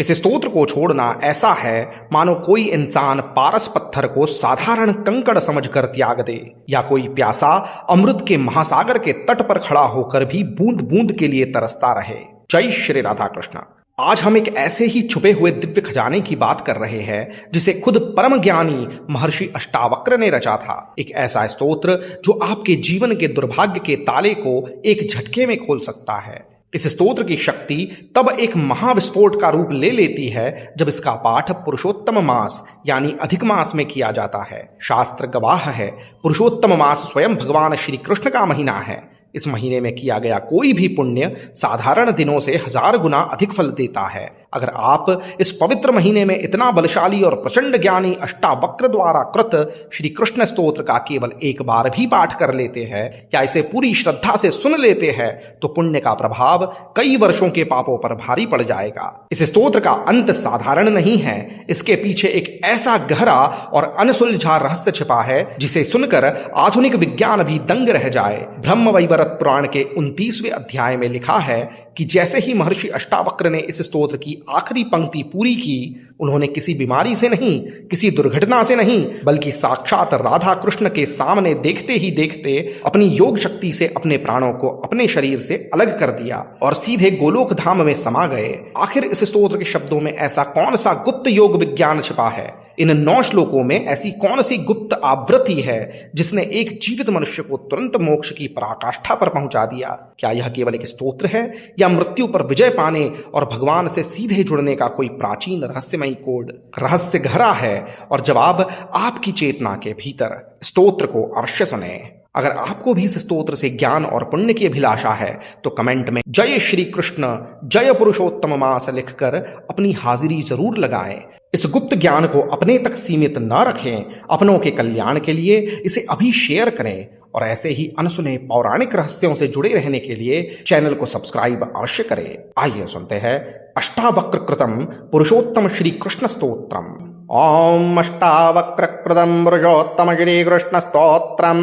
इस स्तोत्र को छोड़ना ऐसा है मानो कोई इंसान पारस पत्थर को साधारण कंकड़ समझकर त्याग दे, या कोई प्यासा अमृत के महासागर के तट पर खड़ा होकर भी बूंद बूंद के लिए तरसता रहे। जय श्री राधा कृष्ण। आज हम एक ऐसे ही छुपे हुए दिव्य खजाने की बात कर रहे हैं जिसे खुद परम ज्ञानी महर्षि अष्टावक्र ने रचा था। एक ऐसा स्तोत्र जो आपके जीवन के दुर्भाग्य के ताले को एक झटके में खोल सकता है। इस स्तोत्र की शक्ति तब एक महाविस्फोट का रूप ले लेती है जब इसका पाठ पुरुषोत्तम मास यानी अधिक मास में किया जाता है। शास्त्र गवाह है, पुरुषोत्तम मास स्वयं भगवान श्री कृष्ण का महीना है। इस महीने में किया गया कोई भी पुण्य साधारण दिनों से 1000 गुना अधिक फल देता है। अगर आप इस पवित्र महीने में इतना बलशाली और प्रचंड ज्ञानी अष्टावक्र द्वारा कृत श्री कृष्ण स्तोत्र का केवल एक बार भी पाठ कर लेते हैं या इसे पूरी श्रद्धा से सुन लेते हैं तो पुण्य का प्रभाव कई वर्षों के पापों पर भारी पड़ जाएगा। इस स्तोत्र का अंत साधारण नहीं है, इसके पीछे एक ऐसा गहरा और अनसुलझा रहस्य छिपा है जिसे सुनकर आधुनिक विज्ञान भी दंग रह जाए। ब्रह्म वैवर्त पुराण के 29वें अध्याय में लिखा है कि जैसे ही महर्षि अष्टावक्र ने इस स्तोत्र की आखिरी पंक्ति पूरी की, उन्होंने किसी बीमारी से नहीं, किसी दुर्घटना से नहीं, बल्कि साक्षात राधा कृष्ण के सामने देखते ही देखते अपनी योग शक्ति से अपने प्राणों को अपने शरीर से अलग कर दिया और सीधे गोलोक धाम में समा गए। आखिर इस स्तोत्र के शब्दों में ऐसा कौन सा गुप्त योग विज्ञान छिपा है? इन 9 श्लोकों में ऐसी कौन सी गुप्त आवृत्ति है जिसने एक जीवित मनुष्य को तुरंत मोक्ष की पराकाष्ठा पर पहुंचा दिया? क्या यह केवल एक स्तोत्र है या मृत्यु पर विजय पाने और भगवान से सीधे जुड़ने का कोई प्राचीन रहस्यमयी कोड? रहस्य गहरा है और जवाब आपकी चेतना के भीतर। स्तोत्र को अवश्य सुने। अगर आपको भी इस स्तोत्र से ज्ञान और पुण्य की अभिलाषा है तो कमेंट में जय श्री कृष्ण, जय पुरुषोत्तम मास लिखकर अपनी हाजिरी जरूर लगाएं। इस गुप्त ज्ञान को अपने तक सीमित न रखें, अपनों के कल्याण के लिए इसे अभी शेयर करें और ऐसे ही अनसुने पौराणिक रहस्यों से जुड़े रहने के लिए चैनल को सब्सक्राइब अवश्य करें। आइए सुनते हैं अष्टावक्र कृतम पुरुषोत्तम श्री कृष्ण स्तोत्रम। ओम अष्टावक्र कृतम पुरुषोत्तम श्री कृष्ण स्तोत्रम।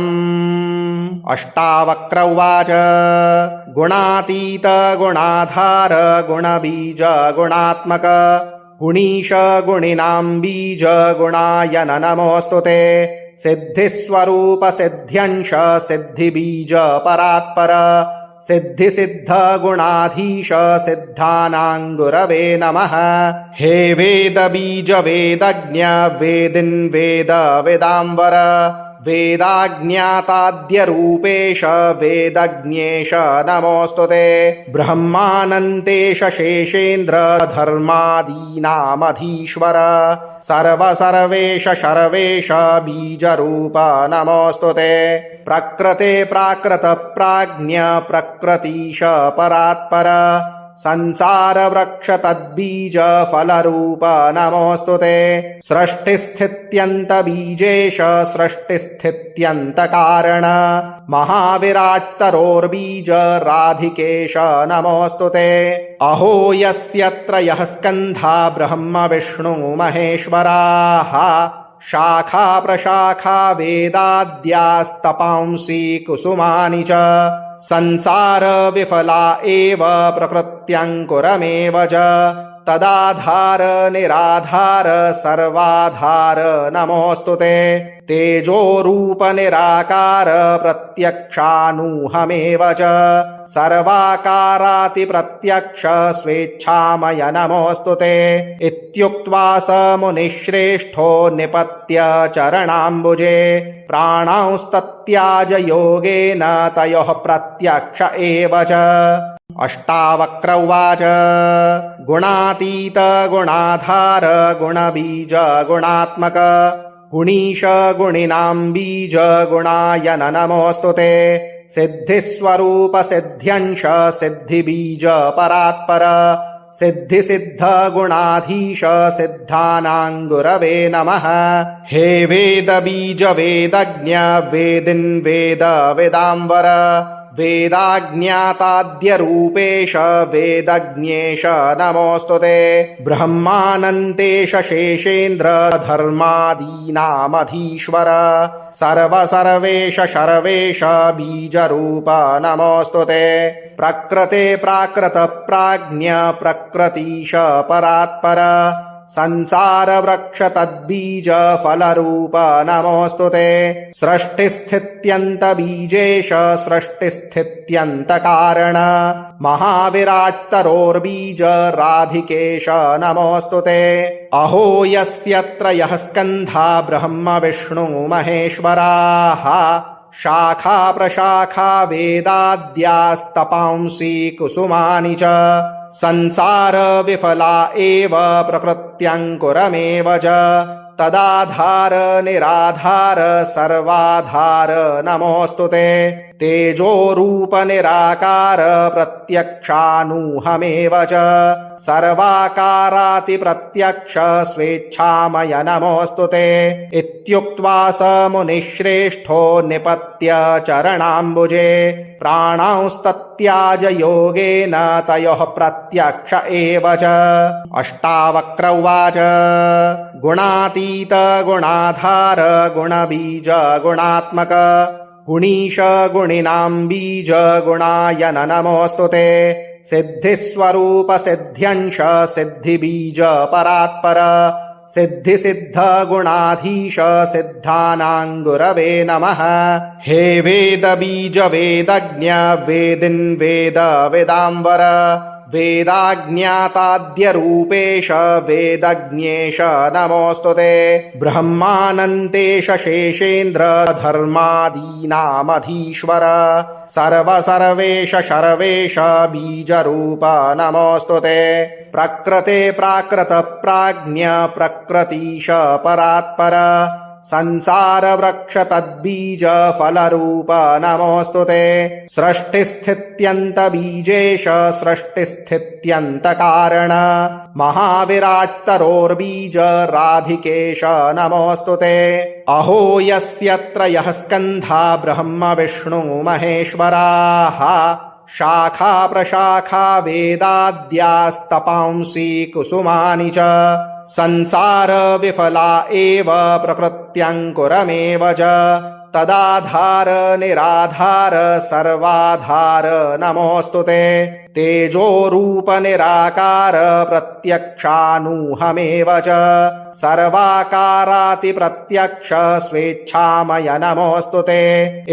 अष्टावक्र उवाच गुणातीत गुणाधार गुणबीज गुणात्मक गुणीश गुणिनां बीज गुणायन नमोऽस्तु ते। सिद्धिस्वरूप सिद्ध्यंश सिद्धिबीज परात्पर सिद्धि सिद्ध गुणाधीश सिद्धानां गुरवे नमः। हे वेद बीज वेदज्ञ वेदिन् वेद वेदांवर वेदाज्ञाताद्य रूपेश वेदज्ञेश नमोऽस्तु ते। ब्रह्मानन्तेश शेषेन्द्र धर्मादीनामधीश्वर सर्वेश शर्वेश बीजरूप नमोऽस्तु ते। प्रकृते प्राकृत प्राज्ञ प्रकृतीश परात्पर संसार वृक्ष तद्बीज फलरूप नमोऽस्तु ते। सृष्टिस्थित्यन्त बीजेश सृष्टिस्थित्यन्त कारण महाविराट्तरोर्बीज राधिकेश नमोऽस्तु ते। अहो यस्यत्र यः स्कन्धा ब्रह्म विष्णु महेश्वराः शाखा प्रशाखा वेदाद्यास्तपांसि कुसुमानि च संसार विफला एव प्रकृत्यङ्कुरमेव च तदाधार निराधार सर्वाधार नमोऽस्तु ते। तेजो रूप निराकार प्रत्यक्षानूहमेव च सर्वाकाराति प्रत्यक्ष स्वेच्छामय नमोऽस्तु ते। इत्युक्त्वा स मुनिश्रेष्ठो निपत्य चरणाम्बुजे प्राणांस्तत्याज योगेन तयोः प्रत्यक्ष एव च। अष्टावक्र उवाच गुणातीत गुणाधार गुणबीज गुणात्मक गुणीश गुणिनां बीज गुणायन नमोऽस्तु ते। सिद्धिस्वरूप सिद्ध्यंश सिद्धिबीज परात्पर सिद्धि सिद्ध गुणाधीश सिद्धानां गुरवे नमः। हे वेद बीज वेदज्ञ वेदिन् वेद वेदांवर वेदाज्ञाताद्य रूपेश वेदज्ञेश नमोऽस्तु ते। ब्रह्मानन्तेश शेषेन्द्र धर्मादीनामधीश्वर सर्वेश शर्वेश बीजरूप नमोऽस्तु ते। प्रकृते प्राकृत प्राज्ञ प्रकृतीश परात्पर संसार वृक्ष तद्बीज फलरूप नमोऽस्तु ते सृष्टिस्थित्यन्त बीजेश सृष्टिस्थित्यन्त कारण महाविराट्तरोर्बीज राधिकेश नमोऽस्तु ते अहो यस्यत्र यः स्कन्धा ब्रह्म विष्णु महेश्वराः शाखा प्रशाखा वेदाद्यास्तपांसि कुसुमानि च संसार विफला एव प्रकृत्यङ्कुरमेव च तदाधार निराधार सर्वाधार नमोऽस्तु ते तेजोरूप निराकार प्रत्यक्षानूहमेव च सर्वाकाराति प्रत्यक्ष स्वेच्छामय नमोऽस्तु ते इत्युक्त्वा स मुनिश्रेष्ठो निपत्य चरणाम्बुजे प्राणांस्तत्याज योगेन तयोः प्रत्यक्ष एव च अष्टावक्र उवाच गुणातीत गुणाधार गुणबीज गुणात्मक गुणीश गुणिनां बीज गुणायन नमोऽस्तु ते सिद्धिस्वरूप सिद्ध्यंश सिद्धिबीज परात्पर सिद्धिसिद्ध गुणाधीश सिद्धानां गुरवे नमः हे वेद बीज वेदज्ञ वेदिन् वेद वेदांवर वेदाज्ञाताद्यरूपेश वेदज्ञेश नमोऽस्तु ते ब्रह्मानन्तेश शेषेन्द्र धर्मादीनामधीश्वर सर्वसर्वेश शर्वेश बीजरूप नमोऽस्तु ते प्रकृते प्राकृत प्राज्ञ प्रकृतीश परात्पर संसार वृक्ष तद्बीज फलरूप नमोऽस्तु ते सृष्टिस्थित्यन्त बीजेश सृष्टिस्थित्यन्त कारण महाविराट्तरोर्बीज राधिकेश नमोऽस्तु ते अहो यस्यत्र यः स्कन्धा ब्रह्म विष्णु महेश्वराः शाखा प्रशाखा वेदाद्यास्तपांसि कुसुमानि च संसार विफला एव प्रकृत्यङ्कुरमेव च तदाधार निराधार सर्वाधार नमोऽस्तु ते तेजोरूप निराकार प्रत्यक्षानूहमेव च सर्वाकाराति प्रत्यक्ष स्वेच्छामय नमोऽस्तु ते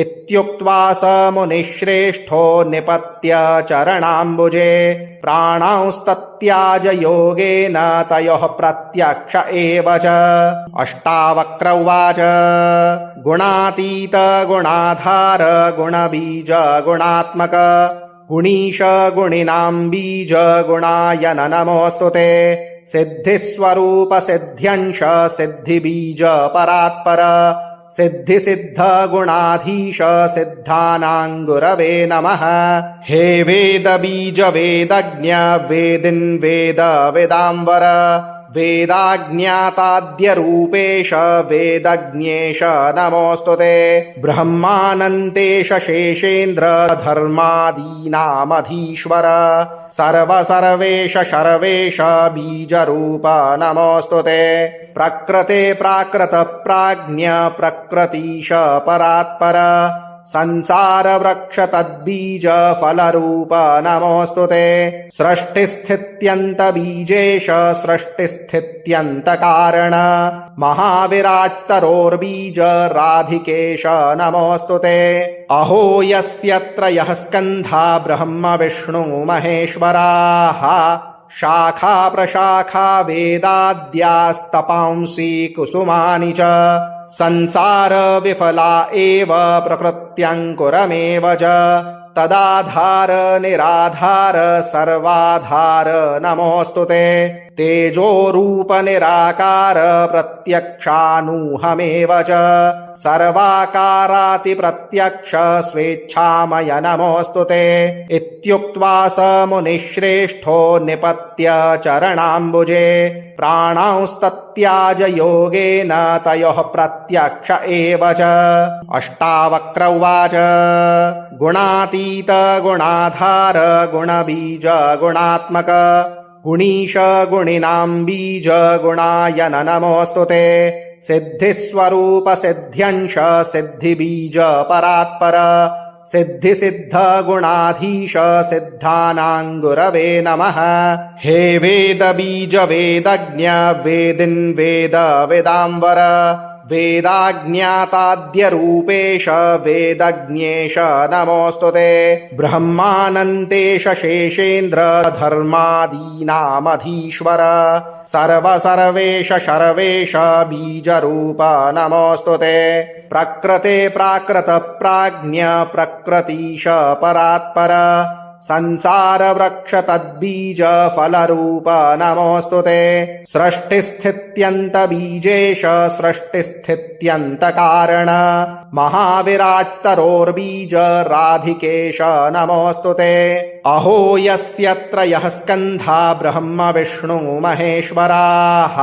इत्युक्त्वा स मुनिश्रेष्ठो निपत्य चरणाम्बुजे प्राणांस्तत्याज योगेन तयोः प्रत्यक्ष एव च अष्टावक्र उवाच गुणातीत गुणाधार गुणबीज गुणात्मक गुणीश गुणिनां बीज गुणायन नमोऽस्तु ते सिद्धिस्वरूप सिद्ध्यंश सिद्धिबीज परात्पर सिद्धिसिद्ध गुणाधीश सिद्धानां गुरवे नमः हे वेद बीज वेदज्ञ वेदिन् वेद वेदांवर वेदाज्ञाताद्यरूपेश वेदज्ञेश नमोऽस्तु ते ब्रह्मानन्तेश शेषेन्द्र धर्मादीनामधीश्वर सर्वसर्वेश शर्वेश बीजरूप नमोऽस्तु ते प्रकृते प्राकृत प्राज्ञ प्रकृतीश परात्पर संसार वृक्ष तद्बीज फलरूप नमोऽस्तु ते सृष्टिस्थित्यन्त बीजेश सृष्टिस्थित्यन्त कारण महाविराट्तरोर्बीज राधिकेश नमोऽस्तु ते अहो यस्यत्र यः स्कन्धा ब्रह्म विष्णु महेश्वराः शाखा प्रशाखा वेदाद्यास्तपांसि कुसुमानि च संसार विफला एव प्रकृत्यङ्कुरमेव च तदाधार निराधार सर्वाधार नमोऽस्तु ते तेजोरूप निराकार प्रत्यक्षानूहमेव च सर्वाकाराति प्रत्यक्ष स्वेच्छामय नमोऽस्तु ते इत्युक्त्वा स मुनिश्रेष्ठो निपत्य चरणाम्बुजे प्राणांस्तत्याज योगेन तयोः प्रत्यक्ष एव च अष्टावक्र उवाच गुणातीत गुणाधार गुणबीज गुणात्मक गुणीश गुणिनां बीज गुणायन नमोऽस्तु ते सिद्धिस्वरूप सिद्ध्यंश सिद्धिबीज परात्पर सिद्धिसिद्धगुणाधीश सिद्धानां गुरवे नमः। हे वेदबीजवेदज्ञ वेदिन् वेदविदाम्बर वेदाज्ञाताद्यरूपेश वेदज्ञेश नमोऽस्तुते। ब्रह्मानन्तेश शेषेन्द्र धर्मादीनामधीश्वर सर्वसर्वेश शर्वेश बीजरूप नमोऽस्तुते। प्रकृते प्राकृत प्राज्ञ प्रकृतीश परात्पर संसार वृक्ष तद्बीज फलरूप नमोऽस्तुते। सृष्टिस्थित्यन्त बीजेश सृष्टिस्थित्यन्त कारण महाविराट्तरोर्बीज राधिकेश नमोऽस्तुते। अहो यस्यत्र यः स्कन्धा ब्रह्म विष्णु महेश्वराः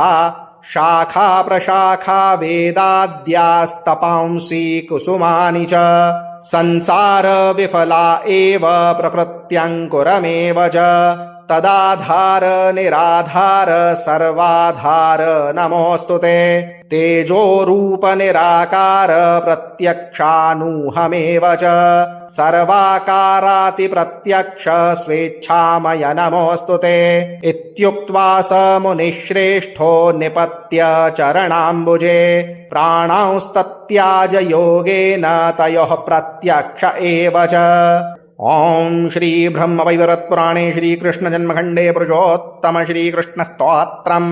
शाखा प्रशाखा वेदाद्यास्तपांसि कुसुमानि च संसार विफला एव प्रकृत्यङ्कुरमेव च तदाधार निराधार सर्वाधार नमोऽस्तुते। तेजोरूप निराकार प्रत्यक्षानूहमेव च सर्वाकाराति प्रत्यक्ष स्वेच्छामय नमोऽस्तुते। इत्युक्त्वा स मुनिश्रेष्ठो निपत्य चरणाम्बुजे प्राणांस्तत्याज योगेन तयोः प्रत्यक्ष एव च। ओम श्री ब्रह्मवैवर्त पुराणे श्री कृष्ण जन्मखंडे पुरुषोत्तम श्री कृष्ण स्तोत्रम्।